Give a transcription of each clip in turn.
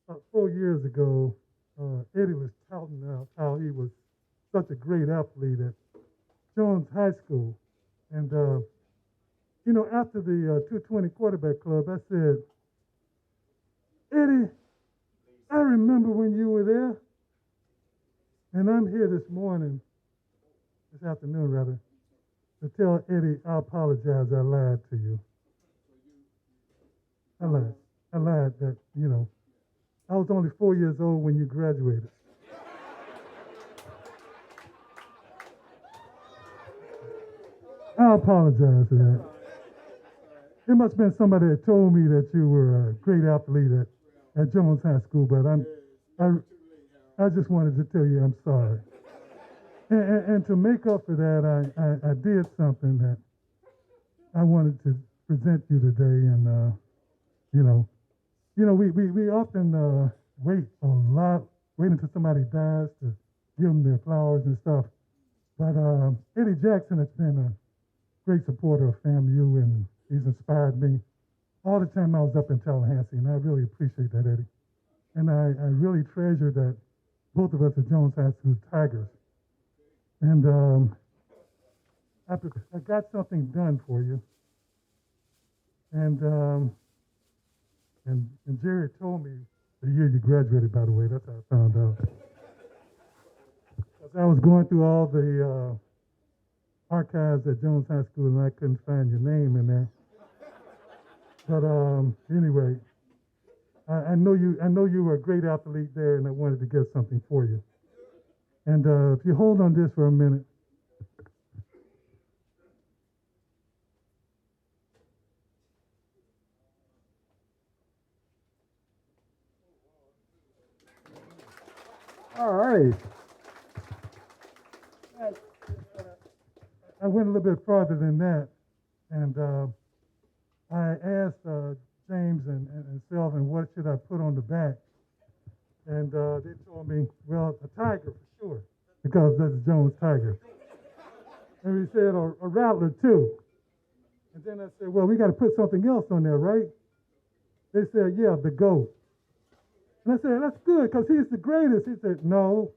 about 4 years ago, Eddie was touting out how he was such a great athlete at Jones High School. And, after the 220 quarterback club, I said, Eddie, I remember when you were there. And I'm here this afternoon rather, to tell Eddie I apologize. I lied to you. I lied. I lied that, I was only 4 years old when you graduated. I apologize for that. It must have been somebody that told me that you were a great athlete at Jones High School, but I, I just wanted to tell you I'm sorry. And to make up for that, I did something that I wanted to present you today. And, you know, we often wait a lot, wait until somebody dies to give them their flowers and stuff. But Eddie Jackson has been a great supporter of FAMU, and he's inspired me all the time I was up in Tallahassee, and I really appreciate that, Eddie. And I really treasure that both of us at Jones High School Tigers. And I got something done for you. And, and Jerry told me the year you graduated, by the way. That's how I found out. As I was going through all the archives at Jones High School, and I couldn't find your name in there. But anyway, I know you were a great athlete there, and I wanted to get something for you. And if you hold on this for a minute. All right. I went a little bit farther than that, and I asked James and Selvin, what should I put on the back? And they told me, well, a tiger for sure, because that's Jones Tiger. And we said, a rattler too. And then I said, well, we got to put something else on there, right? They said, yeah, the GOAT. And I said, that's good, because he's the greatest. He said, no,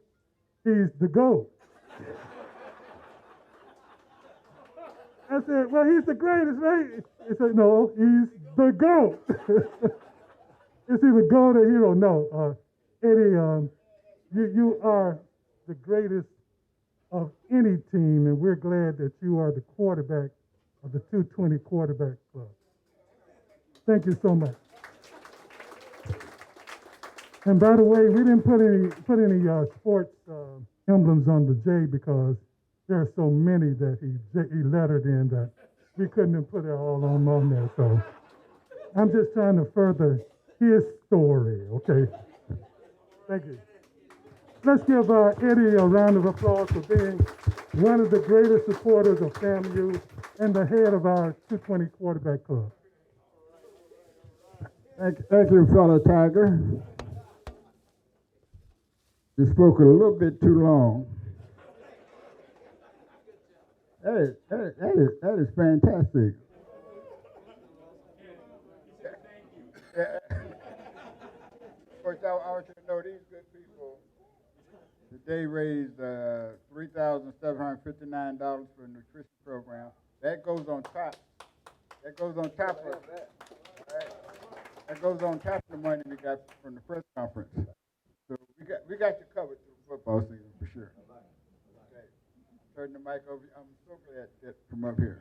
he's the GOAT. I said, well, he's the greatest, right? He said, no, he's the GOAT. Is he the GOAT or hero? No. Eddie, you are the greatest of any team, and we're glad that you are the quarterback of the 220 quarterback club. Thank you so much. And by the way, we didn't put any sports emblems on the J because there are so many that he lettered in that we couldn't have put it all on there. So I'm just trying to further his story, okay? Thank you. Let's give Eddie a round of applause for being one of the greatest supporters of FAMU and the head of our 220 quarterback club. Thank you, fellow Tiger. You spoke a little bit too long. That is fantastic. First, I want you to know these good people today raised $3,759 for a nutrition program. That goes on top. That goes on top of that. Right? That goes on top of the money we got from the press conference. So we got you covered through football season for sure. Okay. Turn the mic over. I'm so glad that from up here.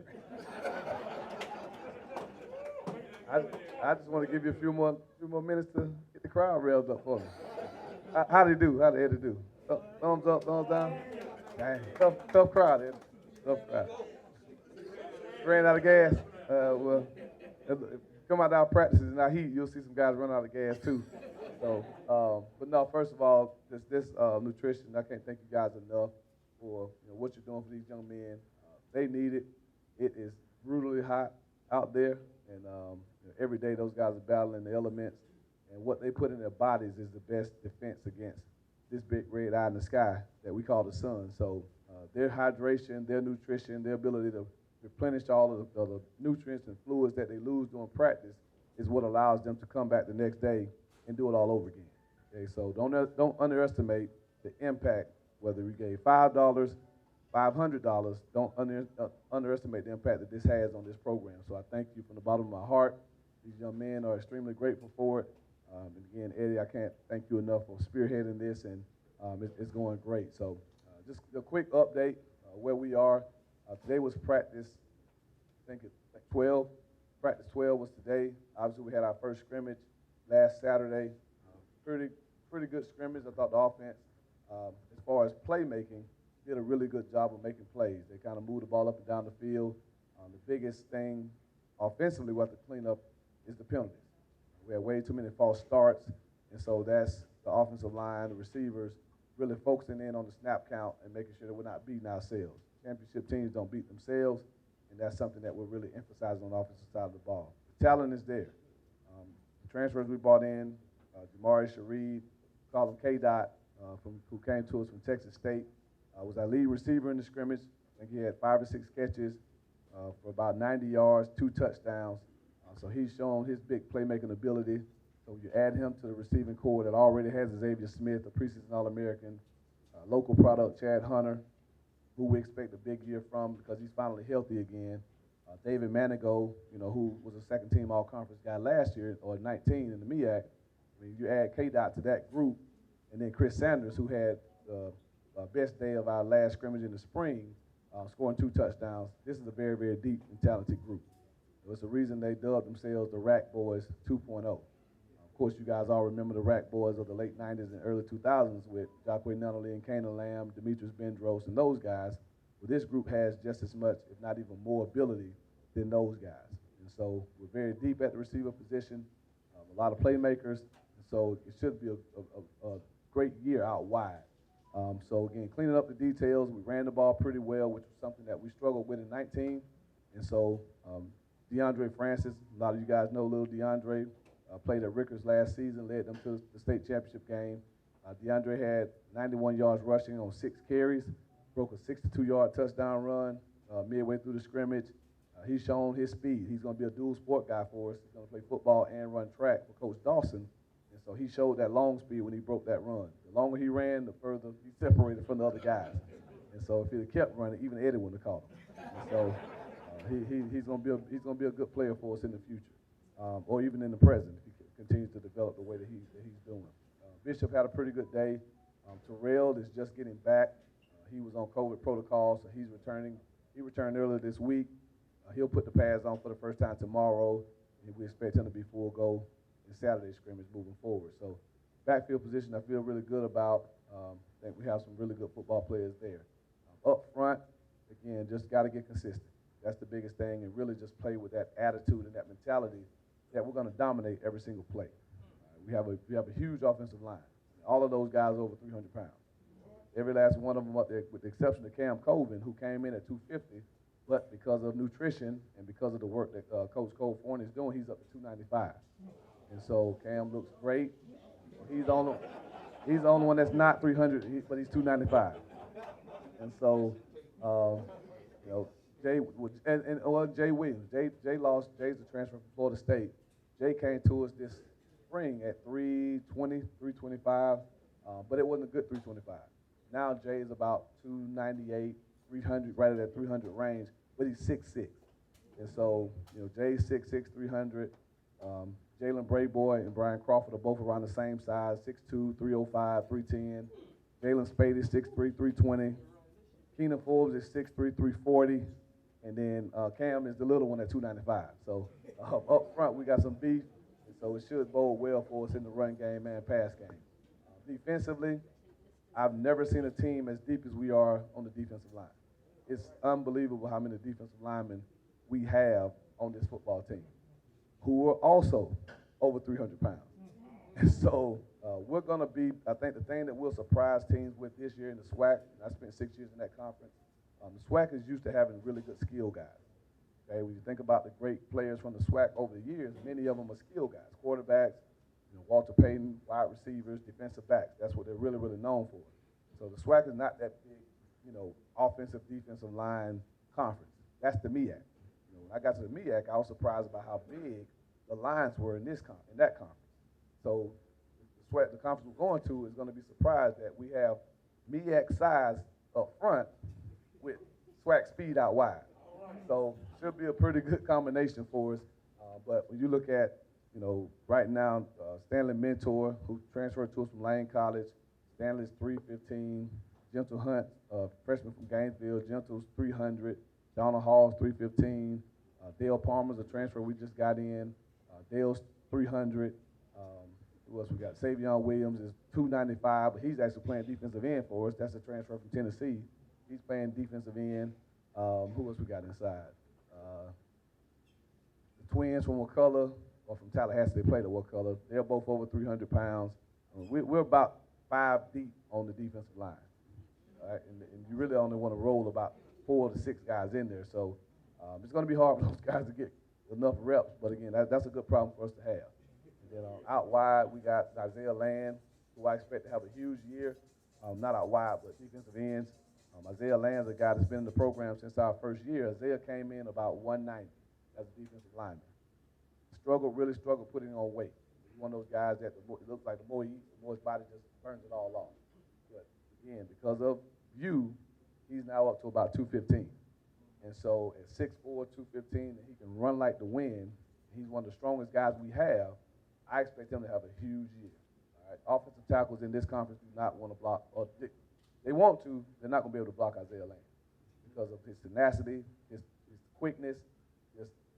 I just want to give you a few more minutes to get the crowd revved up for me. How they do? How did Eddie do? Thumbs up, thumbs down? Dang. Tough crowd, Eddie. Tough crowd. Ran out of gas. Well, if you come out to our practices in our heat, you'll see some guys run out of gas too. So, but no, first of all, this nutrition, I can't thank you guys enough for what you're doing for these young men. They need it. It is brutally hot out there, and every day those guys are battling the elements, and what they put in their bodies is the best defense against this big red eye in the sky that we call the sun. So their hydration, their nutrition, their ability to replenish all of the nutrients and fluids that they lose during practice is what allows them to come back the next day and do it all over again. Okay, so don't underestimate the impact. Whether we gave $5, $500, don't underestimate the impact that this has on this program. So I thank you from the bottom of my heart. These young men are extremely grateful for it. And again, Eddie, I can't thank you enough for spearheading this, and it's going great. So just a quick update where we are. Today was practice, I think it's like 12. Practice 12 was today. Obviously, we had our first scrimmage last Saturday. Pretty good scrimmage. I thought the offense, as far as playmaking, did a really good job of making plays. They kind of moved the ball up and down the field. The biggest thing offensively we have to clean up is the penalties. We had way too many false starts, and so that's the offensive line, the receivers, really focusing in on the snap count and making sure that we're not beating ourselves. Championship teams don't beat themselves, and that's something that we're really emphasizing on the offensive side of the ball. The talent is there. The transfers we brought in, Jamari Shareed, call him K-Dot, who came to us from Texas State, was our lead receiver in the scrimmage. I think he had 5 or 6 catches for about 90 yards, 2 touchdowns. So he's shown his big playmaking ability. So you add him to the receiving core that already has Xavier Smith, a preseason All-American, local product, Chad Hunter, who we expect a big year from because he's finally healthy again. David Manigo, who was a second-team All-Conference guy last year, or 19 in the MEAC. I mean, you add K-Dot to that group, and then Chris Sanders, who had the best day of our last scrimmage in the spring, scoring 2 touchdowns. This is a very, very deep and talented group. It's the reason they dubbed themselves the Rack Boys 2.0. Of course, you guys all remember the Rack Boys of the late 90s and early 2000s with Jacquay Nunnally and Canaan Lamb, Demetrius Bendros, and those guys. Well, this group has just as much, if not even more, ability than those guys. And so we're very deep at the receiver position, a lot of playmakers, and so it should be a great year out wide. So again, cleaning up the details, we ran the ball pretty well, which was something that we struggled with in 19. And so DeAndre Francis, a lot of you guys know little DeAndre, played at Rickards last season, led them to the state championship game. DeAndre had 91 yards rushing on 6 carries, broke a 62-yard touchdown run midway through the scrimmage. He's shown his speed. He's going to be a dual sport guy for us. He's going to play football and run track for Coach Dawson. And so he showed that long speed when he broke that run. The longer he ran, the further he separated from the other guys. And so if he'd have kept running, even Eddie wouldn't have caught him. And so he's going to be a good player for us in the future, or even in the present if he continues to develop the way that he's doing. Bishop had a pretty good day. Terrell is just getting back. He was on COVID protocol, so he's returning. He returned earlier this week. He'll put the pads on for the first time tomorrow, and we expect him to be full go in Saturday's scrimmage moving forward. So backfield position I feel really good about. I think we have some really good football players there. Up front, again, just got to get consistent. That's the biggest thing, and really just play with that attitude and that mentality that we're going to dominate every single play. We have a huge offensive line. All of those guys over 300 pounds. Every last one of them up there, with the exception of Cam Colvin, who came in at 250, but because of nutrition and because of the work that Coach Cole Forney is doing, he's up to 295. And so Cam looks great. He's the only one that's not 300, but he's 295. And so, Jay Williams. Jay's the transfer from Florida State. Jay came to us this spring at 320, 325, but it wasn't a good 325. Now Jay is about 298, 300, right at that 300 range, but he's 6'6". And so, Jay's 6'6", 300. Jalen Brayboy and Brian Crawford are both around the same size, 6'2", 305, 310. Jalen Spade is 6'3", 320. Keenan Forbes is 6'3", 340. And then Cam is the little one at 295. So up front, we got some beef, and so it should bode well for us in the run game and pass game. Defensively, I've never seen a team as deep as we are on the defensive line. It's unbelievable how many defensive linemen we have on this football team who are also over 300 pounds. And so we're going to be, I think the thing that we'll surprise teams with this year in the SWAC, and I spent 6 years in that conference, the SWAC is used to having really good skill guys. Okay, when you think about the great players from the SWAC over the years, many of them are skill guys, quarterbacks, Walter Payton, wide receivers, defensive backs. That's what they're really, really known for. So the SWAC is not that big, offensive, defensive line conference. That's the MEAC. When I got to the MEAC, I was surprised about how big the lines were in that conference. So the SWAC, the conference we're going to, is going to be surprised that we have MEAC size up front with SWAC speed out wide. So should be a pretty good combination for us. But when you look at, right now, Stanley Mentor, who transferred to us from Lane College, Stanley's 315, Gentle Hunt, freshman from Gainesville, Gentle's 300, Donald Hall's 315, Dale Palmer's a transfer we just got in, Dale's 300. Who else we got? Savion Williams is 295, but he's actually playing defensive end for us. That's a transfer from Tennessee. He's playing defensive end. Who else we got inside? The twins from Wakulla, or from Tallahassee, they played at Wakulla. They're both over 300 pounds. We're about 5 deep on the defensive line. All right? And you really only want to roll about 4 to 6 guys in there. So it's going to be hard for those guys to get enough reps. But again, that's a good problem for us to have. And then out wide, we got Isaiah Land, who I expect to have a huge year. Not out wide, but defensive ends. Isaiah Land's a guy that's been in the program since our first year. Isaiah came in about 190 as a defensive lineman. Really struggled putting on weight. He's one of those guys that it looks like the more he eats, the more his body just burns it all off. But again, because of you, he's now up to about 215. And so at 6'4", 215, and he can run like the wind. He's one of the strongest guys we have. I expect him to have a huge year. All right? Offensive tackles in this conference do not want to block, or they want to, they're not going to be able to block Isaiah Land because of his tenacity, his quickness,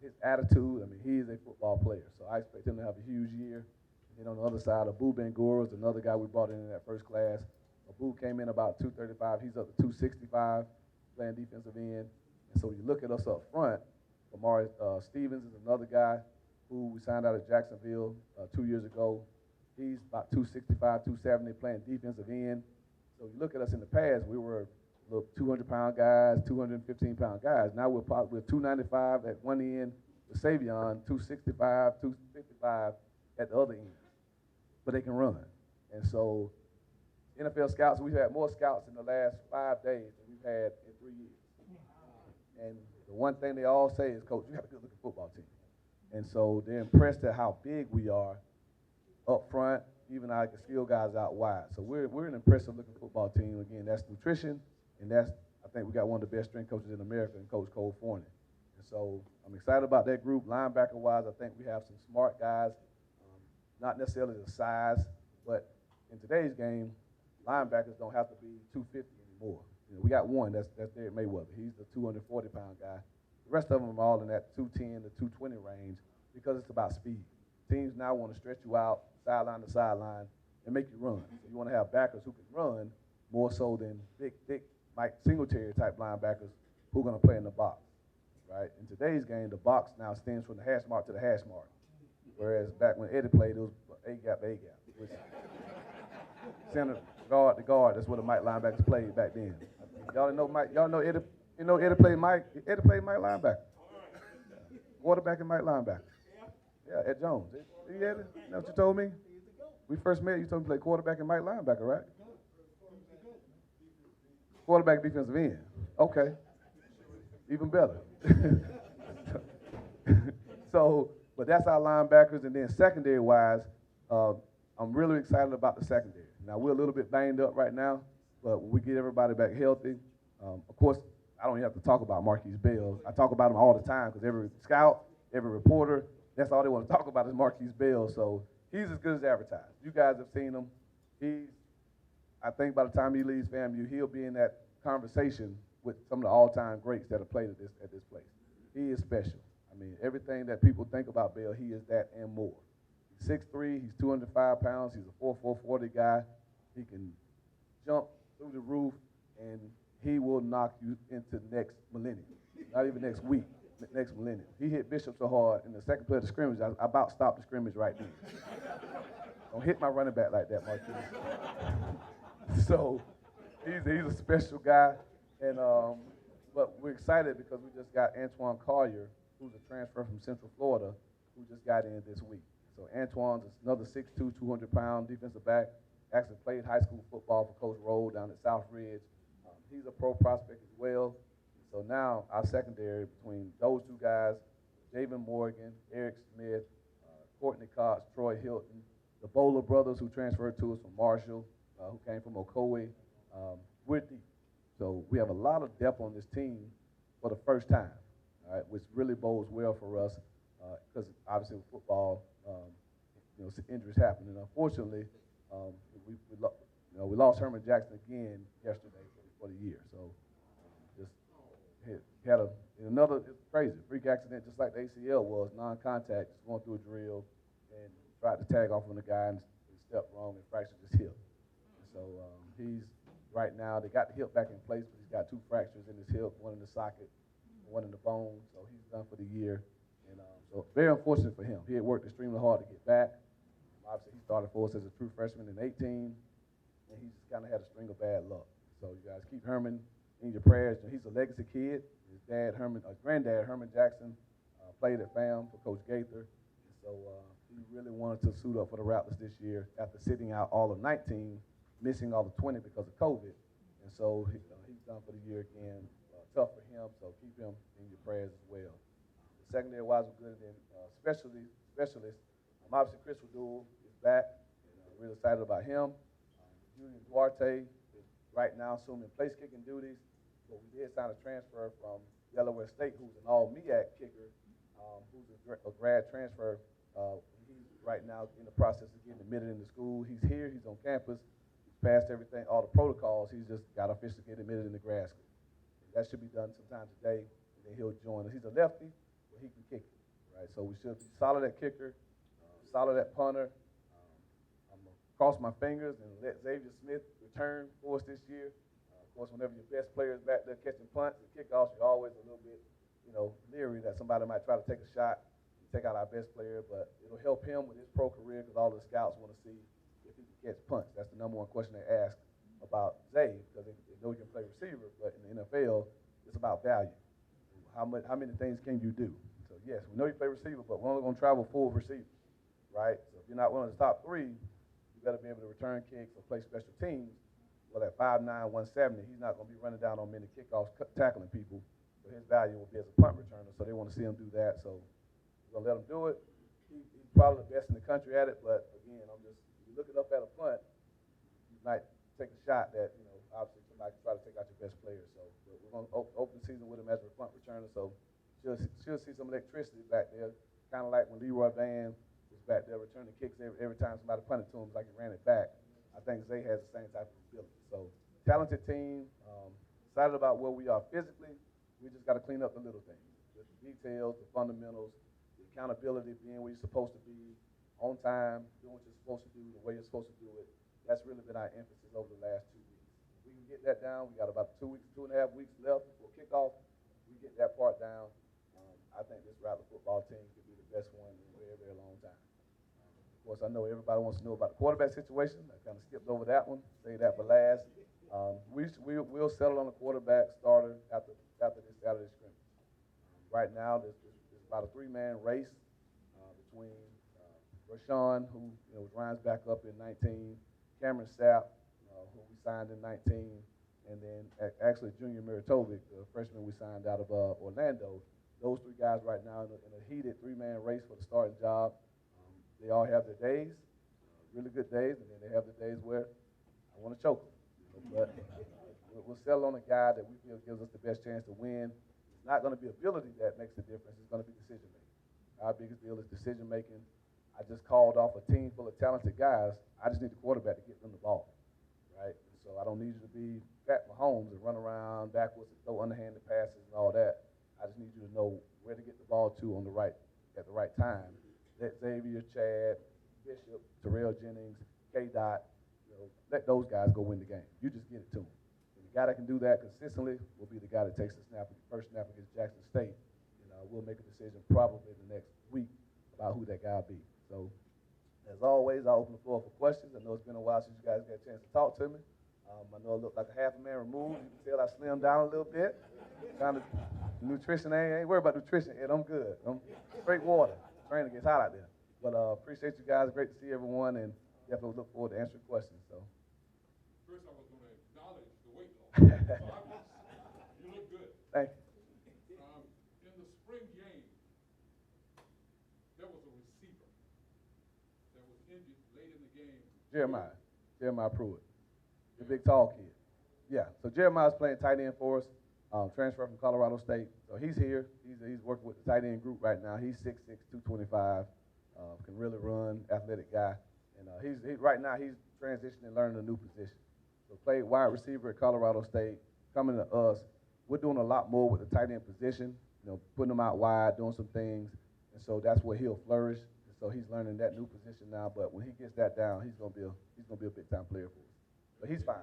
his attitude. I mean, he is a football player. So I expect him to have a huge year. And then on the other side, Abu Bangura is another guy we brought in that first class. Abu came in about 235. He's up to 265, playing defensive end. And so when you look at us up front, Amari Stevens is another guy who we signed out of Jacksonville 2 years ago. He's about 265, 270, playing defensive end. So you look at us in the past, we were 200-pound guys, 215-pound guys. Now we're 295 at one end with Savion, 265, 255 at the other end. But they can run. And so NFL scouts, we've had more scouts in the last 5 days than we've had in 3 years. And the one thing they all say is, Coach, you got a good-looking football team. And so they're impressed at how big we are up front, even our skill guys out wide. So we're an impressive-looking football team. Again, that's nutrition, and I think we got one of the best strength coaches in America, and Coach Cole Forney. And so I'm excited about that group. Linebacker-wise, I think we have some smart guys, not necessarily the size, but in today's game, linebackers don't have to be 250 anymore. We got one, that's Derek Mayweather. He's the 240-pound guy. The rest of them are all in that 210 to 220 range because it's about speed. Teams now want to stretch you out, sideline to sideline, and make you run. So you want to have backers who can run more so than big, thick Mike Singletary-type linebackers who are going to play in the box, right? In today's game, the box now stands from the hash mark to the hash mark, whereas back when Eddie played, it was A-gap, which center, guard to guard. That's what the Mike linebackers played back then. Y'all know Mike. Y'all know Eddie. You know Eddie played Mike. Eddie played Mike linebacker. Quarterback and Mike linebacker. Yeah, Ed Jones. You Eddie? You know what you told me? We first met. You told me to play quarterback and Mike linebacker, right? Quarterback, defensive end. Okay. Even better. So, but that's our linebackers, and then secondary-wise, I'm really excited about the secondary. Now we're a little bit banged up right now. But when we get everybody back healthy, of course, I don't even have to talk about Marquise Bell. I talk about him all the time because every scout, every reporter, that's all they want to talk about is Marquise Bell. So he's as good as advertised. You guys have seen him. I think by the time he leaves FAMU, he'll be in that conversation with some of the all-time greats that have played at this place. He is special. I mean, everything that people think about Bell, he is that and more. He's 6'3", he's 205 pounds, he's a 4'4", 40 guy. He can jump through the roof, and he will knock you into the next millennium. Not even next week, next millennium. He hit Bishop so hard in the second play of the scrimmage, I about stopped the scrimmage right then. Don't hit my running back like that, Marquise. So he's a special guy, and but we're excited because we just got Antoine Collier, who's a transfer from Central Florida, who just got in this week. So Antoine's another 6'2", 200-pound defensive back. Actually played high school football for Coach Roll down at South Ridge. He's a pro prospect as well. So now our secondary between those two guys, Javen Morgan, Eric Smith, Courtney Cox, Troy Hilton, the Bowler brothers who transferred to us from Marshall, who came from Ocoee. We're deep. So we have a lot of depth on this team for the first time, all right, which really bodes well for us because obviously with football, injuries happen. And unfortunately, we lost Herman Jackson again yesterday for the year. So just had another crazy freak accident, just like the ACL was, non-contact, just going through a drill and tried to tag off on the guy and stepped wrong and fractured his hip. And so he's right now, they got the hip back in place, but he's got 2 fractures in his hip, one in the socket, one in the bone. So he's done for the year. And so very unfortunate for him. He had worked extremely hard to get back. Obviously, he started for us as a true freshman in 18, and he just kind of had a string of bad luck. So you guys keep Herman in your prayers. He's a legacy kid. His granddad, Herman Jackson, played at FAM for Coach Gaither. And so he really wanted to suit up for the Rattlers this year after sitting out all of 19, missing all of 20 because of COVID. And so he's done for the year again. Tough for him, so keep him in your prayers as well. The secondary wise were good, and specialists. Obviously, Chris Radul is back, and I'm really excited about him. Julian Duarte is right now assuming place kicking duties, but we did sign a transfer from Delaware State, who's an all-MEAC kicker, who's a grad transfer. He's right now in the process of getting admitted into school. He's here, he's on campus, he's passed everything, all the protocols. He's just got to officially get admitted into grad school. And that should be done sometime today, and then he'll join us. He's a lefty, but he can kick it, right? So we should be solid at kicker, solid at punter. I'm going to cross my fingers and let Xavier Smith return for us this year. Of course, whenever your best player is back there catching punts and kickoffs, you're always a little bit, leery that somebody might try to take a shot and take out our best player, but it'll help him with his pro career because all the scouts want to see if he can catch punts. That's the number one question they ask about Xavier because they know he can play receiver, but in the NFL, it's about value. How many things can you do? So, yes, we know you play receiver, but we're only going to travel full receiver. Right? So if you're not one of the top 3, you better be able to return kicks or play special teams. Well, at 5'9", 170, he's not going to be running down on many kickoffs, tackling people. So his value will be as a punt returner. So they want to see him do that. So we're going to let him do it. He's probably the best in the country at it. But again, you looking up at a punt, you might take a shot that obviously somebody can try to take out your best player. So we're going to open the season with him as a punt returner. So she'll see some electricity back there, kind of like when Leroy Van back there returning kicks every time somebody punted to him like he ran it back. I think Zay has the same type of ability. So talented team, excited about where we are physically. We just got to clean up the little things, the details, the fundamentals, the accountability, being where you're supposed to be, on time, doing what you're supposed to do, the way you're supposed to do it. That's really been our emphasis over the last 2 weeks. If we can get that down, we got about 2.5 weeks left before kickoff. We get that part down. I think this Rattler football team could be the best one in a very, very long time. Of course, I know everybody wants to know about the quarterback situation. I kind of skipped over that one. Say that for last. We'll settle on a quarterback starter after this Saturday scrimmage. Right now, there's about a 3-man race between Rashawn, who was Ryan's backup in 19, Cameron Sapp, who we signed in 19, and then actually Junior Miratovic, the freshman we signed out of Orlando. Those 3 guys right now in a heated 3-man race for the starting job. They all have their days, really good days, and then they have the days where I want to choke them. But we'll settle on a guy that we feel gives us the best chance to win. It's not going to be ability that makes the difference. It's going to be decision making. Our biggest deal is decision making. I just called off a team full of talented guys. I just need the quarterback to get them the ball, right? So I don't need you to be Pat Mahomes and run around backwards and throw underhanded passes and all that. I just need you to know where to get the ball to at the right time. Let Xavier, Chad, Bishop, Terrell Jennings, K-Dot, let those guys go win the game. You just get it to them. And the guy that can do that consistently will be the guy that takes the first snap against Jackson State. We'll make a decision probably in the next week about who that guy will be. So, as always, I'll open the floor for questions. I know it's been a while since you guys got a chance to talk to me. I know I look like a half a man removed. You can tell I slimmed down a little bit. Kind of nutrition, I ain't worried about nutrition. I'm good. I'm straight water. Training gets hot out there. But appreciate you guys. Great to see everyone, and definitely look forward to answering questions. So. First, I was going to acknowledge the weight loss. You look good. Thank you. In the spring game, there was a receiver that was injured late in the Jeremiah Pruitt, the big tall kid. Yeah, so Jeremiah's playing tight end for us, transfer from Colorado State. So he's here. He's working with the tight end group right now. He's 6'6", 225, can really run, athletic guy. And right now he's transitioning and learning a new position. So played wide receiver at Colorado State, coming to us. We're doing a lot more with the tight end position, putting him out wide, doing some things. And so that's where he'll flourish. And so he's learning that new position now. But when he gets that down, he's gonna be a big time player for us. But he's fine.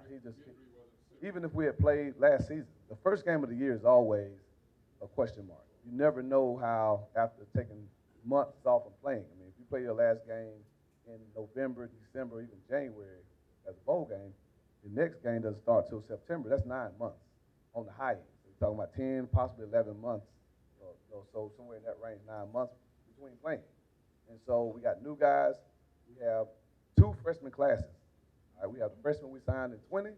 Even if we had played last season, the first game of the year is always a question mark. You never know how, after taking months off of playing. I mean, if you play your last game in November, December, even January as a bowl game, the next game doesn't start till September. That's 9 months on the high end. So you're talking about 10, possibly 11 months, so somewhere in that range, 9 months between playing. And so we got new guys. We have 2 freshman classes. All right, we have the freshman we signed in 20,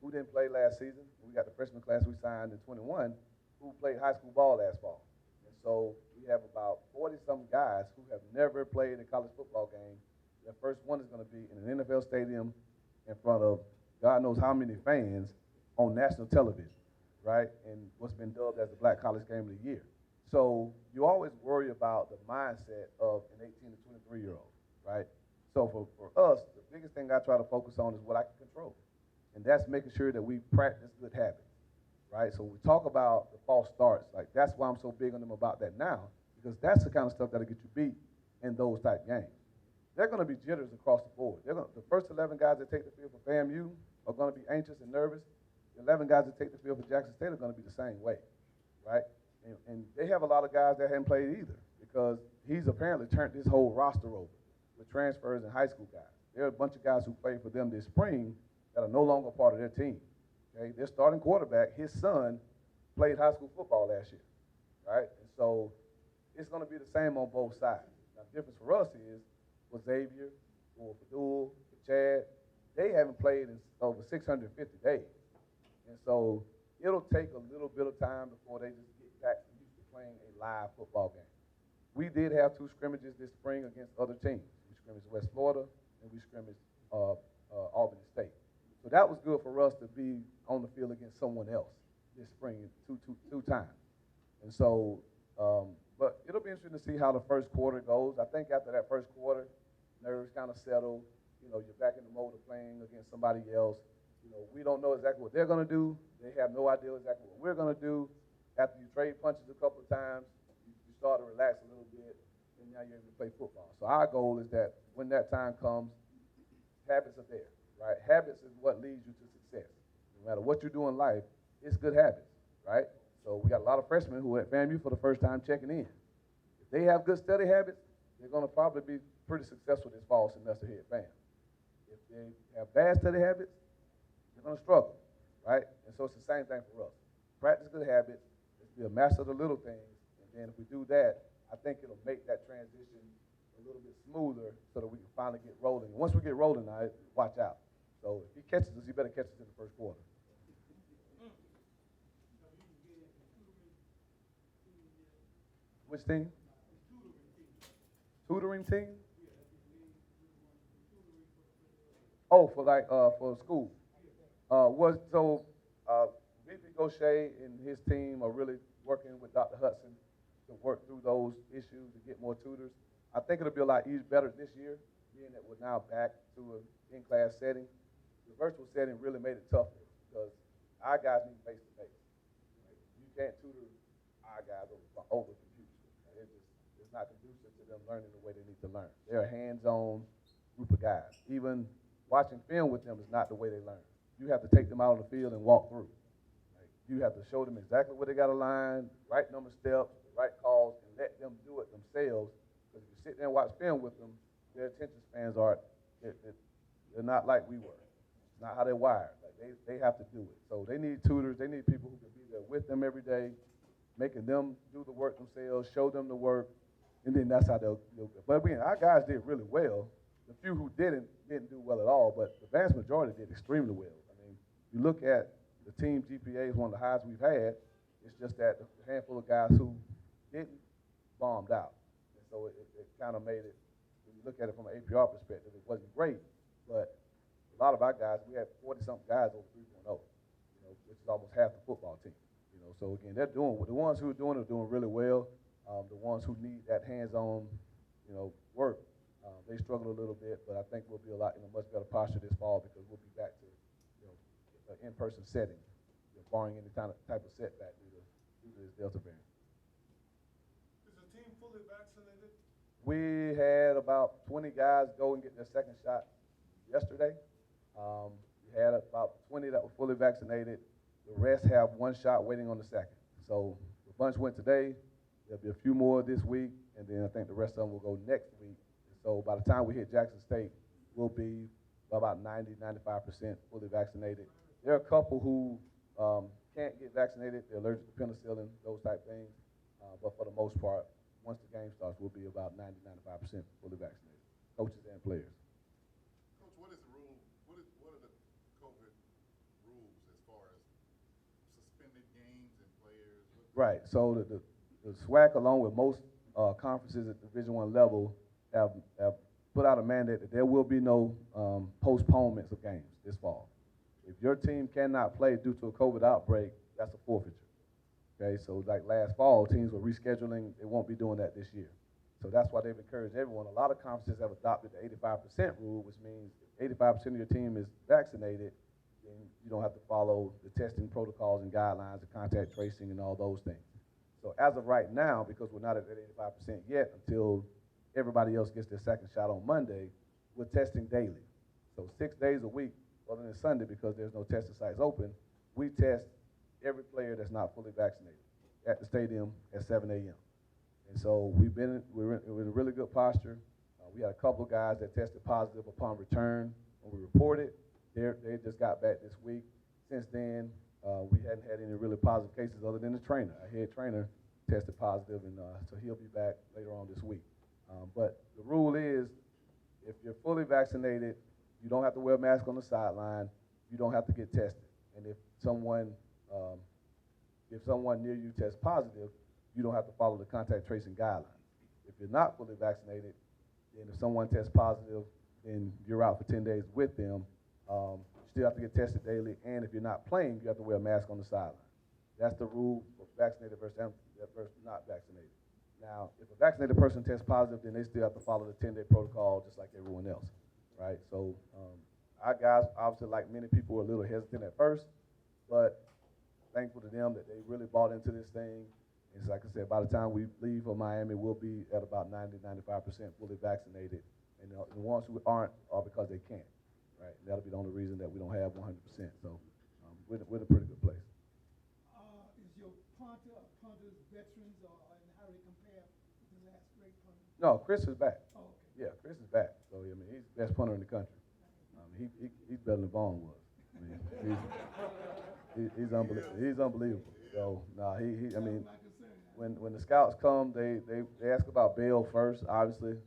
who didn't play last season. We got the freshman class we signed in 21, who played high school ball last fall. And so we have about 40-some guys who have never played a college football game. The first one is going to be in an NFL stadium in front of God knows how many fans on national television, right? And what's been dubbed as the Black College Game of the Year. So you always worry about the mindset of an 18 to 23-year-old, right? So for us, the biggest thing I try to focus on is what I can control. And that's making sure that we practice good habits, right? So we talk about the false starts. Like, that's why I'm so big on them about that now, because that's the kind of stuff that'll get you beat in those type games. They're going to be jitters across the board. The first 11 guys that take the field for FAMU are going to be anxious and nervous. The 11 guys that take the field for Jackson State are going to be the same way, right? And they have a lot of guys that haven't played either, because he's apparently turned his whole roster over with transfers and high school guys. There are a bunch of guys who played for them this spring that are no longer part of their team. Okay, their starting quarterback, his son, played high school football last year, right? And so it's going to be the same on both sides. Now, the difference for us is with Xavier, or Fadul, for Chad, they haven't played in over 650 days. And so it'll take a little bit of time before they just get back used to playing a live football game. We did have 2 scrimmages this spring against other teams. We scrimmaged West Florida, and we scrimmaged Albany State. So that was good for us to be on the field against someone else this spring two times. And so, but it'll be interesting to see how the first quarter goes. I think after that first quarter, nerves kind of settle. You're back in the mode of playing against somebody else. We don't know exactly what they're going to do. They have no idea exactly what we're going to do. After you trade punches a couple of times, you start to relax a little bit, and now you're able to play football. So our goal is that when that time comes, habits are there, right? Habits is what leads you to success. No matter what you do in life, it's good habits, right? So we got a lot of freshmen who are at FAMU for the first time checking in. If they have good study habits, they're going to probably be pretty successful this fall semester here at FAM. If they have bad study habits, they're going to struggle, right? And so it's the same thing for us. Practice good habits, let's be a master of the little things, and then if we do that, I think it'll make that transition a little bit smoother so that we can finally get rolling. And once we get rolling now, watch out. So if he catches us, he better catch us in the first quarter. Which team? Tutoring team? Oh, for school. VP Gaucher and his team are really working with Dr. Hudson to work through those issues to get more tutors. I think it'll be a lot better this year, being that we're now back to an in-class setting. The virtual setting really made it tougher because our guys need face-to-face. Right? You can't tutor our guys over computers. Right? It's not conducive to them learning the way they need to learn. They're a hands-on group of guys. Even watching film with them is not the way they learn. You have to take them out on the field and walk through. Right? You have to show them exactly where they got to line, right number of steps, the right calls, and let them do it themselves. Because if you sit there and watch film with them, their attention spans they're not like we were. It's not how they're wired. Like they have to do it. So they need tutors. They need people who can be there with them every day, making them do the work themselves, show them the work, and then that's how they'll but again, our guys did really well. The few who didn't do well at all, but the vast majority did extremely well. I mean, you look at the team GPA is one of the highest we've had. It's just that the handful of guys who didn't bombed out. And so it kind of made it, when you look at it from an APR perspective, it wasn't great, But a lot of our guys, we had 40-something guys over 3.0, which is almost half the football team. So again, they're doing, the ones who are doing really well. The ones who need that hands-on, work, they struggle a little bit, but I think we'll be in a much better posture this fall because we'll be back to, an in-person setting, barring any type of setback due to this Delta variant. Is the team fully vaccinated? We had about 20 guys go and get their second shot yesterday. We had about 20 that were fully vaccinated. The rest have one shot waiting on the second. So the bunch went today. There'll be a few more this week, and then I think the rest of them will go next week. So by the time we hit Jackson State, we'll be about 90-95% fully vaccinated. There are a couple who can't get vaccinated. They're allergic to penicillin, those type things. But for the most part, once the game starts, we'll be about 90-95% fully vaccinated, coaches and players. Coach, what is the rule? What are the COVID rules as far as suspended games and players? Right. So the SWAC, along with most conferences at Division I level, have put out a mandate that there will be no postponements of games this fall. If your team cannot play due to a COVID outbreak, that's a forfeiture. Okay, so like last fall, teams were rescheduling. They won't be doing that this year. So that's why they've encouraged everyone. A lot of conferences have adopted the 85% rule, which means if 85% of your team is vaccinated, then you don't have to follow the testing protocols and guidelines, the contact tracing and all those things. So as of right now, because we're not at that 85% yet until everybody else gets their second shot on Monday, we're testing daily. So 6 days a week, other than Sunday because there's no testing sites open, we test every player that's not fully vaccinated at the stadium at 7 a.m. And so we're in a really good posture. We had a couple of guys that tested positive upon return when we reported. They just got back this week. Since then, we hadn't had any really positive cases other than the trainer. Our head trainer tested positive, and so he'll be back later on this week. But the rule is, if you're fully vaccinated, you don't have to wear a mask on the sideline. You don't have to get tested. And if someone near you tests positive, you don't have to follow the contact tracing guidelines. If you're not fully vaccinated, then if someone tests positive, then you're out for 10 days with them. You still have to get tested daily, and if you're not playing, you have to wear a mask on the sideline. That's the rule for vaccinated versus not vaccinated. Now, if a vaccinated person tests positive, then they still have to follow the 10-day protocol just like everyone else, right? So our guys, obviously, like many people, were a little hesitant at first, but thankful to them that they really bought into this thing. And like I said, by the time we leave for Miami, we'll be at about 90-95% fully vaccinated. And the ones who aren't are because they can't, right? And that'll be the only reason that we don't have 100%. So we're in a pretty good place. Is your punters veterans, and how do they compare with the last great punter? No, Chris is back. Oh, okay. Yeah, Chris is back. So, I mean, he's the best punter in the country. He's better than Vaughn was. I mean, he's unbelievable. He's unbelievable. So, I mean, when the scouts come, they ask about Bale first, obviously,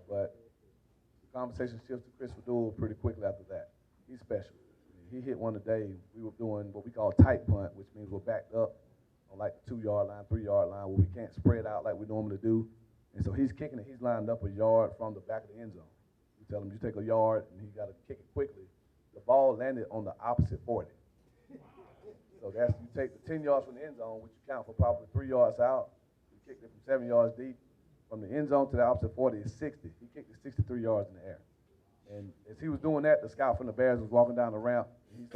but the conversation shifts to Chris Fadul pretty quickly after that. He's special. I mean, he hit one today. We were doing what we call tight punt, which means we're backed up on like the 2-yard line, 3-yard line, where we can't spread out like we normally do. And so he's kicking it. He's lined up a yard from the back of the end zone. You tell him you take a yard, and he got to kick it quickly. The ball landed on the opposite 40. So that's, you take the 10 yards from the end zone, which you count for probably 3 yards out. You kicked it from 7 yards deep. From the end zone to the opposite 40 is 60. He kicked it 63 yards in the air. And as he was doing that, the scout from the Bears was walking down the ramp. And he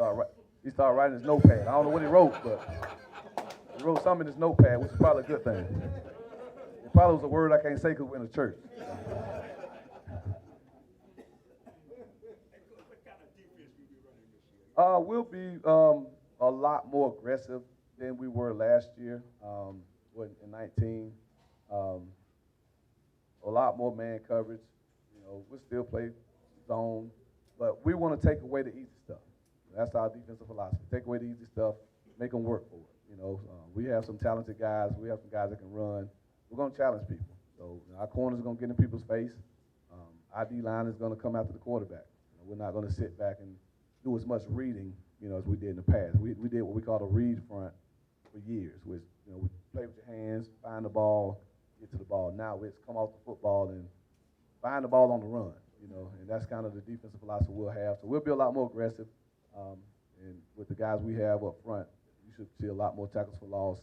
started writing his notepad. I don't know what he wrote, but he wrote something in his notepad, which is probably a good thing. It probably was a word I can't say because we're in a church. We'll be a lot more aggressive than we were last year, in 19. A lot more man coverage. We'll still play zone, but we want to take away the easy stuff. That's our defensive philosophy. Take away the easy stuff, make them work for it. We have some talented guys. We have some guys that can run. We're going to challenge people. So our corners are going to get in people's face. Our D-line is going to come after the quarterback. We're not going to sit back and do as much reading, as we did in the past. We did what we called a read front for years, which, we play with your hands, find the ball, get to the ball. Now it's come off the football and find the ball on the run. and that's kind of the defensive philosophy we'll have. So we'll be a lot more aggressive, and with the guys we have up front, you should see a lot more tackles for loss,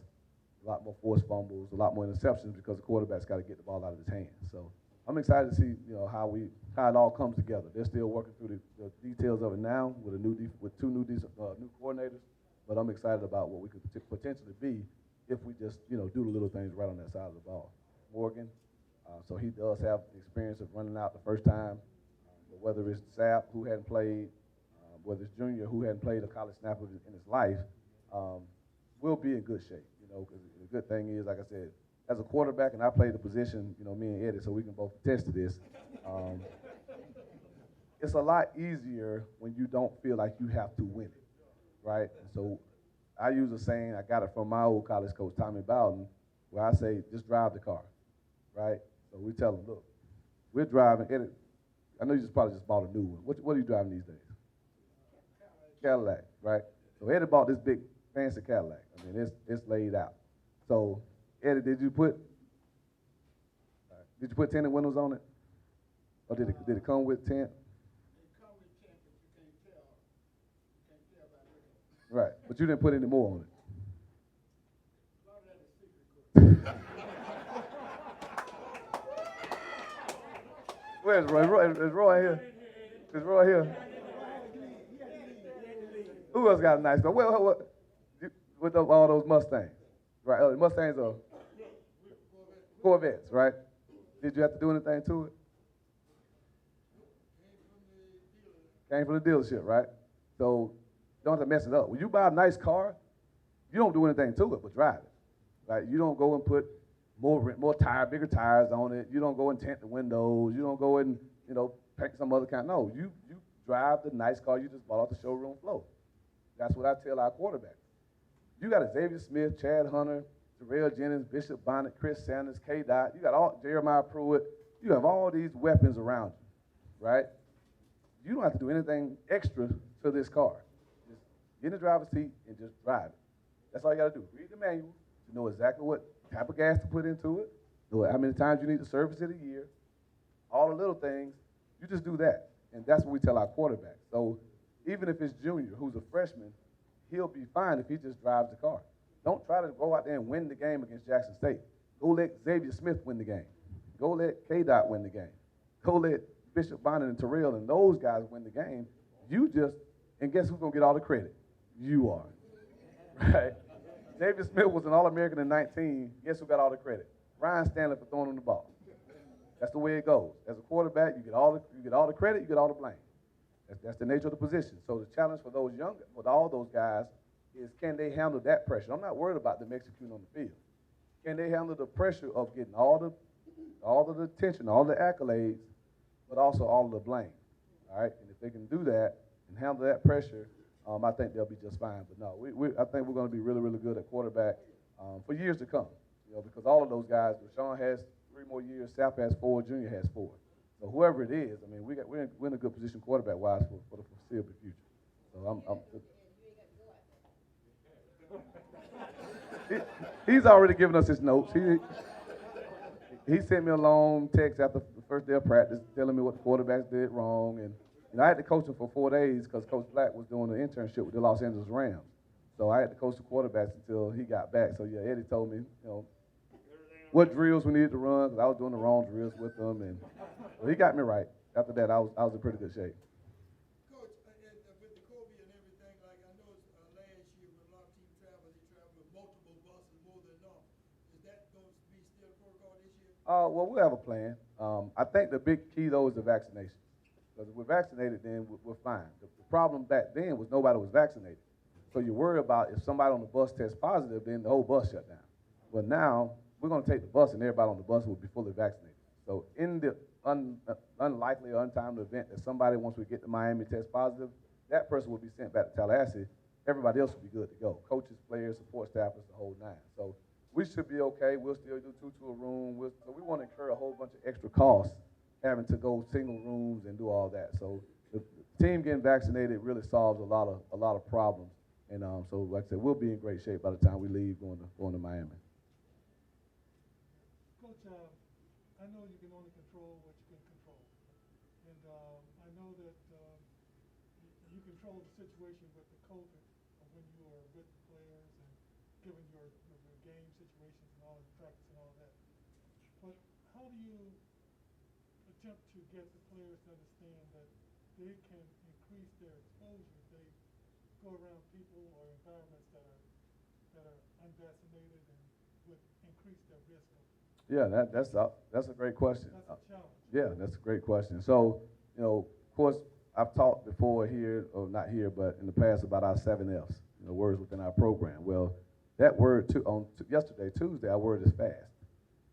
a lot more forced fumbles, a lot more interceptions because the quarterback's got to get the ball out of his hands. So I'm excited to see, how it all comes together. They're still working through the details of it now with two new coordinators, but I'm excited about what we could potentially be if we just, do the little things right on that side of the ball. Morgan, so he does have the experience of running out the first time, but whether it's Sapp, who hadn't played, whether it's Junior, who hadn't played a college snap in his life, we'll be in good shape, because the good thing is, like I said, as a quarterback, and I played the position, me and Eddie, so we can both attest to this, it's a lot easier when you don't feel like you have to win it, right? And so I use a saying, I got it from my old college coach, Tommy Bowden, where I say, just drive the car, right? So we tell them, look, we're driving, Eddie, I know you probably just bought a new one. What are you driving these days? Cadillac, right? So Eddie bought this big fancy Cadillac. I mean, it's laid out. So Eddie, did you put tinted windows on it, or did it come with tint? It come with tent, but you can't tell by looking. Right, but you didn't put any more on it. A lot of that is secret. Where's Roy? Is Roy here? Is Roy here? Who else got a nice car? What with all those Mustangs, right? Mustangs are Corvettes, right? Did you have to do anything to it? Came from the dealership, right? So don't have to mess it up. When you buy a nice car, you don't do anything to it but drive it, right? You don't go and put bigger tires on it. You don't go and tint the windows. You don't go and, paint some other kind. No, you drive the nice car you just bought off the showroom floor. That's what I tell our quarterbacks. You got a Xavier Smith, Chad Hunter, Terrell Jennings, Bishop Bonnet, Chris Sanders, K. Dot. You got all Jeremiah Pruitt. You have all these weapons around you, right? You don't have to do anything extra to this car. Just get in the driver's seat and just drive it. That's all you got to do. Read the manual to know exactly what type of gas to put into it, know how many times you need to service it a year, all the little things. You just do that. And that's what we tell our quarterbacks. So even if it's Junior, who's a freshman, he'll be fine if he just drives the car. Don't try to go out there and win the game against Jackson State. Go let Xavier Smith win the game. Go let K-Dot win the game. Go let Bishop Bonnet and Terrell and those guys win the game. And guess who's going to get all the credit? You are, right? Xavier Smith was an All-American in 19. Guess who got all the credit? Ryan Stanley for throwing him the ball. That's the way it goes. As a quarterback, you get all the credit, you get all the blame. That's the nature of the position. So the challenge for all those guys, is can they handle that pressure? I'm not worried about them executing on the field. Can they handle the pressure of getting all of the attention, all the accolades, but also all of the blame? All right, and if they can do that and handle that pressure, I think they'll be just fine. But no, I think we're going to be really, really good at quarterback for years to come. Because all of those guys, Rashawn has 3 more years, Sapp has 4, Junior has 4. So whoever it is, I mean, we're in a good position quarterback-wise for the foreseeable future. So he's already given us his notes. He sent me a long text after the first day of practice telling me what the quarterbacks did wrong. And I had to coach him for 4 days because Coach Black was doing an internship with the Los Angeles Rams. So I had to coach the quarterbacks until he got back. So, yeah, Eddie told me, what drills we needed to run because I was doing the wrong drills with them. And he got me right. After that, I was in pretty good shape. Coach, with the COVID and everything, like I know last year when a lot of teams travel, they travel with multiple buses more than enough. Is that going to be still the protocol this year? Well, we'll have a plan. I think the big key, though, is the vaccination. Because if we're vaccinated, then we're fine. The problem back then was nobody was vaccinated. So you worry about if somebody on the bus tests positive, then the whole bus shut down. But now, we're going to take the bus, and everybody on the bus will be fully vaccinated. So in the unlikely or untimely event that somebody, once we get to Miami, tests positive, that person will be sent back to Tallahassee. Everybody else will be good to go. Coaches, players, support staff, it's the whole 9. So we should be okay. We'll still do 2 to a room. So we want to incur a whole bunch of extra costs having to go single rooms and do all that. So the team getting vaccinated really solves a lot of problems. And so, like I said, we'll be in great shape by the time we leave going to Miami. Coach, I know you can only control what you can control. And I know that you control the situation with the COVID when you are with the players and given your game situations and all the practice and all that. But how do you attempt to get the players to understand that they can increase their exposure if they go around people or environments that are unvaccinated and would increase their risk of? Yeah, that's a great question. That's a challenge. Yeah, that's a great question. So, of course, I've talked before here, or not here, but in the past about our 7 F's, words within our program. Well, that word yesterday, Tuesday, our word is fast.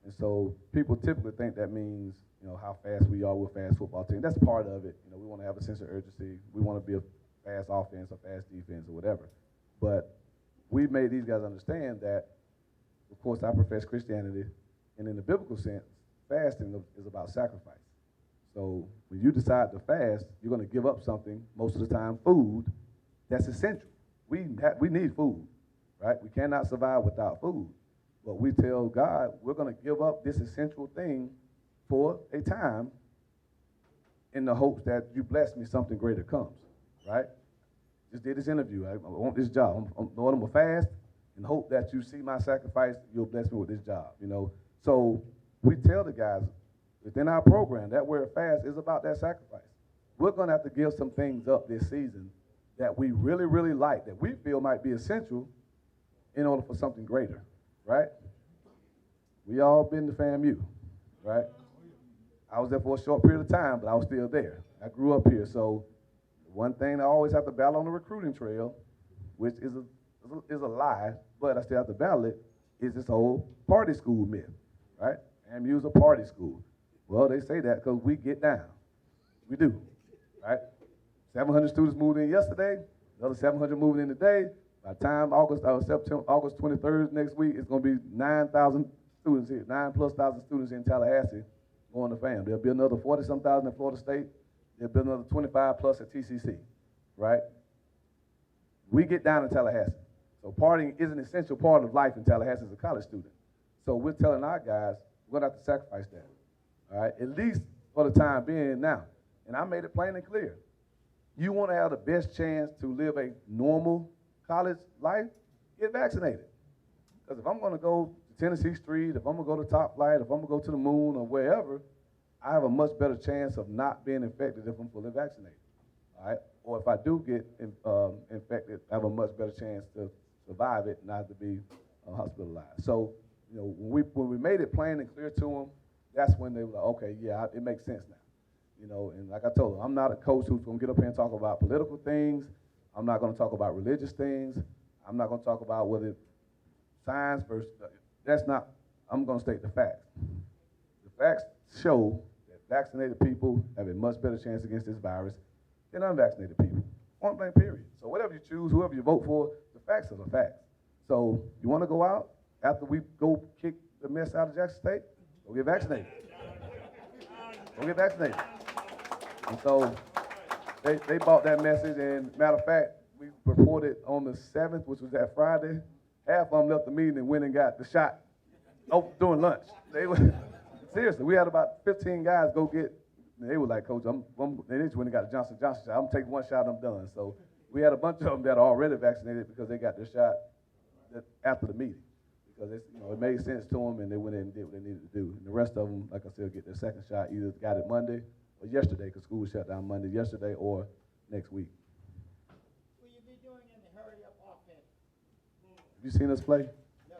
And so people typically think that means, how fast we are. We're a fast football team. That's part of it. We want to have a sense of urgency. We want to be a fast offense, a fast defense, or whatever. But we made these guys understand that, of course, I profess Christianity, and in the biblical sense, fasting is about sacrifice. So when you decide to fast, you're going to give up something, most of the time food, that's essential. We need food, right? We cannot survive without food. But we tell God, we're going to give up this essential thing for a time in the hopes that you bless me, something greater comes, right? Just did this interview. I want this job. Lord, I'm going to fast and hope that you see my sacrifice, you'll bless me with this job, So we tell the guys within our program that word fast is about that sacrifice. We're going to have to give some things up this season that we really, really like, that we feel might be essential in order for something greater, right? We all been to FAMU, right? I was there for a short period of time, but I was still there. I grew up here, so one thing I always have to battle on the recruiting trail, which is a lie, but I still have to battle it, is this whole party school myth, right? FAMU's a party school. Well, they say that because we get down. We do, right? 700 students moved in yesterday, another 700 moving in today. By the time August 23rd next week, it's going to be 9,000 students here, 9,000+ students in Tallahassee going to FAM. There'll be another 40-some thousand in Florida State. There'll be another 25+ at TCC, right? We get down in Tallahassee. So partying is an essential part of life in Tallahassee as a college student. So we're telling our guys, we're going to have to sacrifice that, all right, at least for the time being now. And I made it plain and clear. You want to have the best chance to live a normal college life, get vaccinated. Because if I'm going to go to Tennessee Street, if I'm going to go to Top Flight, if I'm going to go to the moon or wherever, I have a much better chance of not being infected if I'm fully vaccinated, all right? Or if I do get infected, I have a much better chance to survive it, not to be hospitalized. So, when we made it plain and clear to them, that's when they were like, okay, yeah, it makes sense now. And like I told them, I'm not a coach who's going to get up here and talk about political things. I'm not going to talk about religious things. I'm not going to talk about whether science versus, that's not, I'm going to state the facts. The facts show that vaccinated people have a much better chance against this virus than unvaccinated people. Point blank period. So whatever you choose, whoever you vote for, the facts are the facts. So you want to go out after we go kick the mess out of Jackson State? Go get vaccinated. Go get vaccinated. And so they bought that message, and matter of fact, we reported on the 7th, which was that Friday. Half of them left the meeting and went and got the shot during lunch. Seriously, we had about 15 guys go get, they were like, Coach, they just went and got a Johnson & Johnson shot. I'm taking one shot, I'm done. So we had a bunch of them that are already vaccinated because they got their shot after the meeting. Because it made sense to them, and they went in and did what they needed to do. And the rest of them, like I said, get their second shot, either got it Monday or yesterday, because school was shut down Monday, yesterday, or next week. Will you be doing any hurry-up offense? Have you seen us play? No.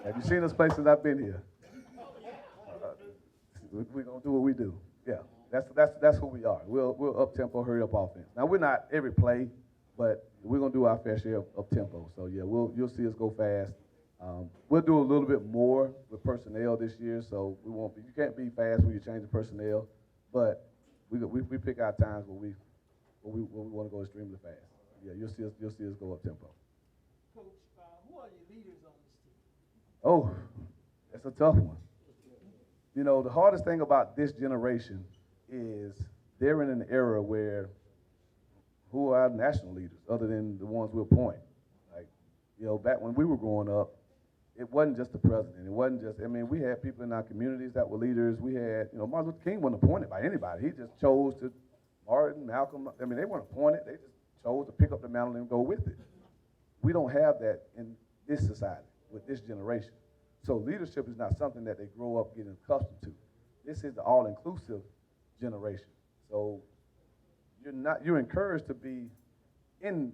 Have you seen us play since I've been here? We're going to do what we do. Yeah, that's who we are. We'll up-tempo, hurry-up offense. Now, we're not every play, but we're going to do our fair share of tempo. So, yeah, you'll see us go fast. We'll do a little bit more with personnel this year, so you can't be fast when you change the personnel, but we pick our times when we want to go extremely fast. Yeah, you'll see us go up tempo. Coach, who are your leaders on this team? Oh, that's a tough one. The hardest thing about this generation is they're in an era where who are our national leaders other than the ones we'll point? Like, back when we were growing up, it wasn't just the president. It wasn't just, I mean, we had people in our communities that were leaders. We had, you know, Martin Luther King wasn't appointed by anybody. He just chose to, Martin, Malcolm, I mean, they weren't appointed. They just chose to pick up the mantle and go with it. We don't have that in this society with this generation. So leadership is not something that they grow up getting accustomed to. This is the all-inclusive generation. So you're encouraged to be in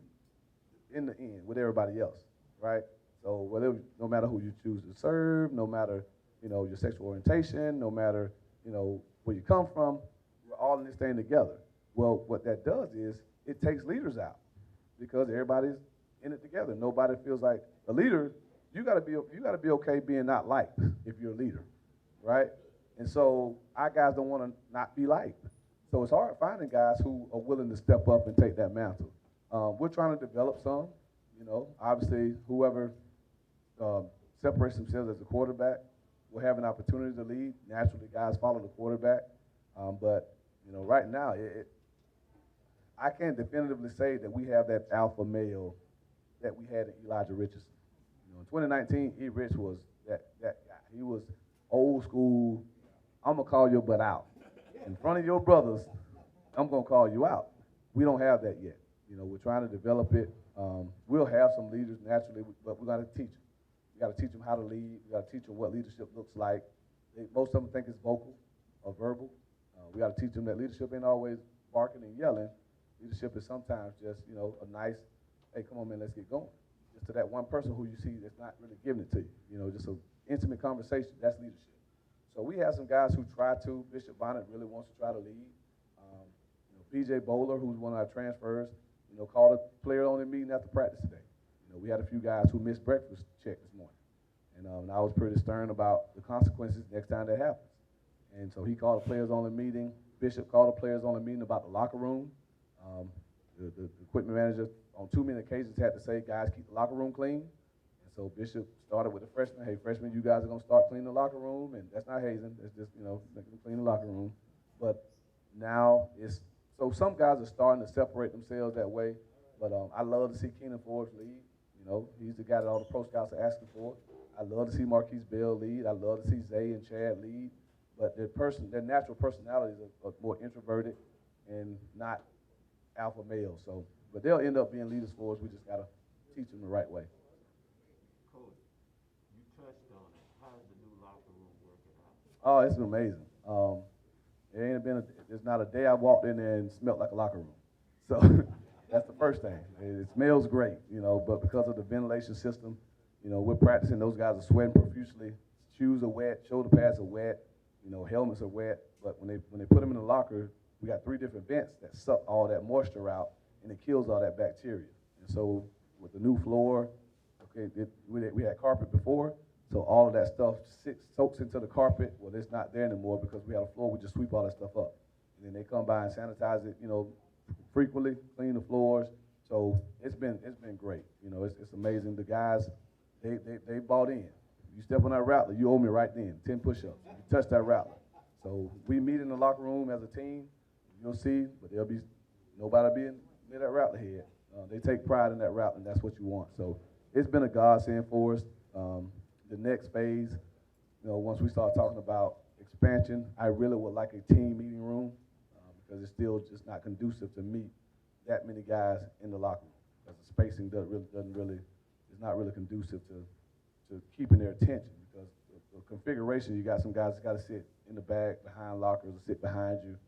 the end with everybody else, right? So no matter who you choose to serve, no matter, you know, your sexual orientation, no matter, you know, where you come from, we're all in this thing together. Well, what that does is it takes leaders out because everybody's in it together. Nobody feels like a leader. You gotta be okay being not liked if you're a leader, right? And so our guys don't want to not be liked. So it's hard finding guys who are willing to step up and take that mantle. We're trying to develop some, you know, obviously whoever separates themselves as a quarterback will have an opportunity to lead. Naturally, guys follow the quarterback. But, you know, right now, I can't definitively say that we have that alpha male that we had in Elijah Richardson. You know, in 2019, E. Rich was that guy. He was old school. I'm going to call your butt out. In front of your brothers, I'm going to call you out. We don't have that yet. You know, we're trying to develop it. We'll have some leaders naturally, but we got to teach them. We got to teach them how to lead. We got to teach them what leadership looks like. Most of them think it's vocal or verbal. We got to teach them that leadership ain't always barking and yelling. Leadership is sometimes just, you know, a nice, hey, come on, man, let's get going. Just to that one person who you see that's not really giving it to you. You know, just an intimate conversation. That's leadership. So we have some guys who try to. Bishop Bonnet really wants to try to lead. PJ Bowler, who's one of our transfers, you know, called a player-only meeting after practice today. You know, we had a few guys who missed breakfast check this morning. And I was pretty stern about the consequences next time that happens. And so he called a players-only meeting. Bishop called a players-only meeting about the locker room. The equipment manager on too many occasions had to say, guys, keep the locker room clean. And so Bishop started with the freshmen. Hey, freshmen, you guys are going to start cleaning the locker room. And that's not hazing. That's just, you know, making them clean the locker room. But now so some guys are starting to separate themselves that way. But I love to see Keenan Forbes lead. You know, he's the guy that all the pro scouts are asking for. I love to see Marquise Bell lead. I love to see Zay and Chad lead. But their natural personalities are more introverted and not alpha males. So, but they'll end up being leaders for us. We just gotta teach them the right way. Coach, you touched on it. How's the new locker room working out? Oh, it's been amazing. There's not a day I walked in there and smelled like a locker room. So that's the first thing. It smells great, you know, but because of the ventilation system, you know, we're practicing. Those guys are sweating profusely. Shoes are wet. Shoulder pads are wet. You know, helmets are wet. But when they put them in the locker, we got 3 different vents that suck all that moisture out, and it kills all that bacteria. And so with the new floor, okay, we had carpet before, so all of that stuff soaks into the carpet. Well, it's not there anymore because we have a floor. We just sweep all that stuff up. And then they come by and sanitize it, you know, frequently, clean the floors. So it's been great. You know, it's amazing. The guys, they bought in. You step on that rattler, you owe me right then, 10 push-ups. You touch that rattler. So we meet in the locker room as a team. You'll see, but there'll be nobody being near that rattler head. They take pride in that rattler, and that's what you want. So it's been a godsend for us. The next phase, you know, once we start talking about expansion, I really would like a team meeting room because it's still just not conducive to meet that many guys in the locker room. Because the spacing is not really conducive to keeping their attention. Because the configuration, you got some guys that got to sit in the back behind lockers or sit behind you,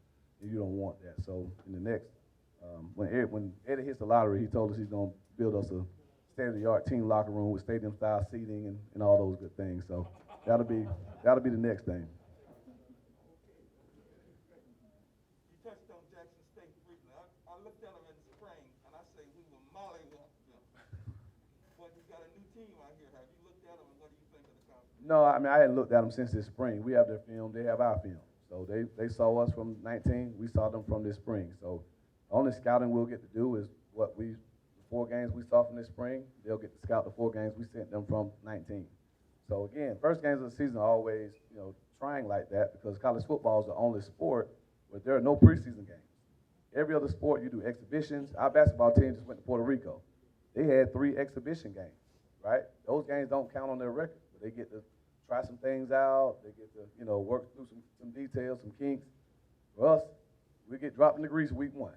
and you don't want that. So in the next, when Eddie hits the lottery, he told us he's going to build us a state-of-the-art team locker room with stadium-style seating and all those good things. So that'll be the next thing. You touched on Jackson State briefly. I looked at them in the spring, and I say we will mollywop them. But you got a new team out here. Have you looked at them, and what do you think of the conference? No, I mean, I hadn't looked at them since this spring. We have their film. They have our film. So they saw us from 19. We saw them from this spring. So the only scouting we'll get to do is what the 4 games we saw from this spring. They'll get to scout the 4 games we sent them from 19. So again, first games of the season are always, you know, trying like that because college football is the only sport where there are no preseason games. Every other sport you do exhibitions. Our basketball team just went to Puerto Rico. They had 3 exhibition games, right? Those games don't count on their record. They get to try some things out. They get to, you know, work through some details, some kinks. For us, we get dropped in the grease week 1.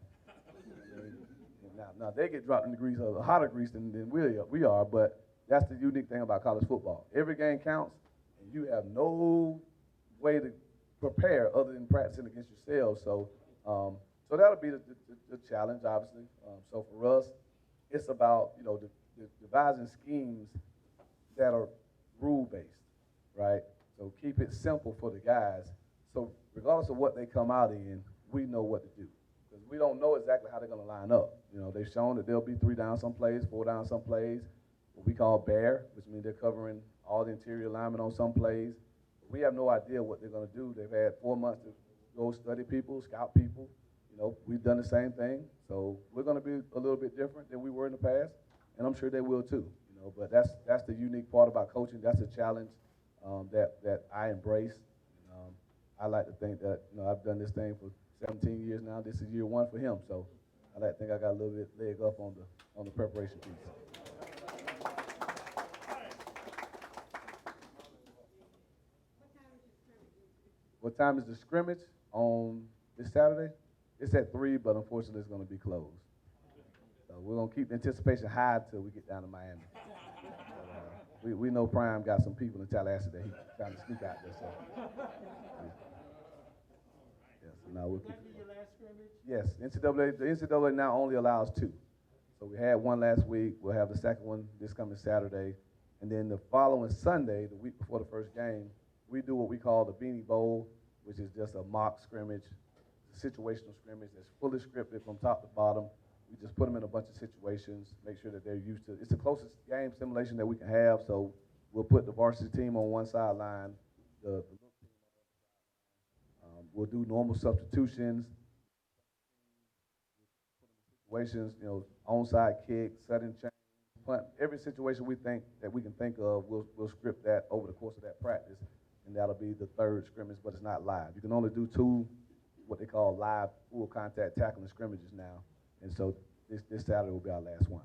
Now they get dropped in the grease, a hotter grease than we are, but that's the unique thing about college football. Every game counts, and you have no way to prepare other than practicing against yourselves. So that'll be the challenge, obviously. So for us, it's about, you know, devising schemes that are rule-based, right? So keep it simple for the guys. So regardless of what they come out in, we know what to do. Because we don't know exactly how they're going to line up. You know, they've shown that they'll be 3 down some plays, 4 down some plays, what we call bare, which means they're covering all the interior linemen on some plays. We have no idea what they're going to do. They've had 4 months to go study people, scout people. You know, we've done the same thing. So we're going to be a little bit different than we were in the past, and I'm sure they will too. You know, but that's the unique part about coaching. That's a challenge that I embrace. I like to think that, you know, I've done this thing for 17 years now. This is year 1 for him, so I like to think I got a little bit leg up on the preparation piece. What time is the scrimmage on this Saturday? It's at 3, but unfortunately it's going to be closed. So we're going to keep the anticipation high until we get down to Miami. We know Prime got some people in Tallahassee that he trying to sneak out there. So. Yes, so now we'll keep it. Your last scrimmage? Yes, the NCAA now only allows 2. So we had 1 last week. We'll have the second one this coming Saturday. And then the following Sunday, the week before the first game, we do what we call the Beanie Bowl, which is just a mock scrimmage, situational scrimmage that's fully scripted from top to bottom. We just put them in a bunch of situations, make sure that they're used to it. It's the closest game simulation that we can have, so we'll put the varsity team on one sideline, the little team on the other sideline. We'll do normal substitutions, situations, you know, onside kick, sudden change, punt. Every situation we think that we can think of, we'll script that over the course of that practice, and that'll be the 3rd scrimmage, but it's not live. You can only do 2, what they call live full contact tackling scrimmages now. And so this Saturday will be our last one.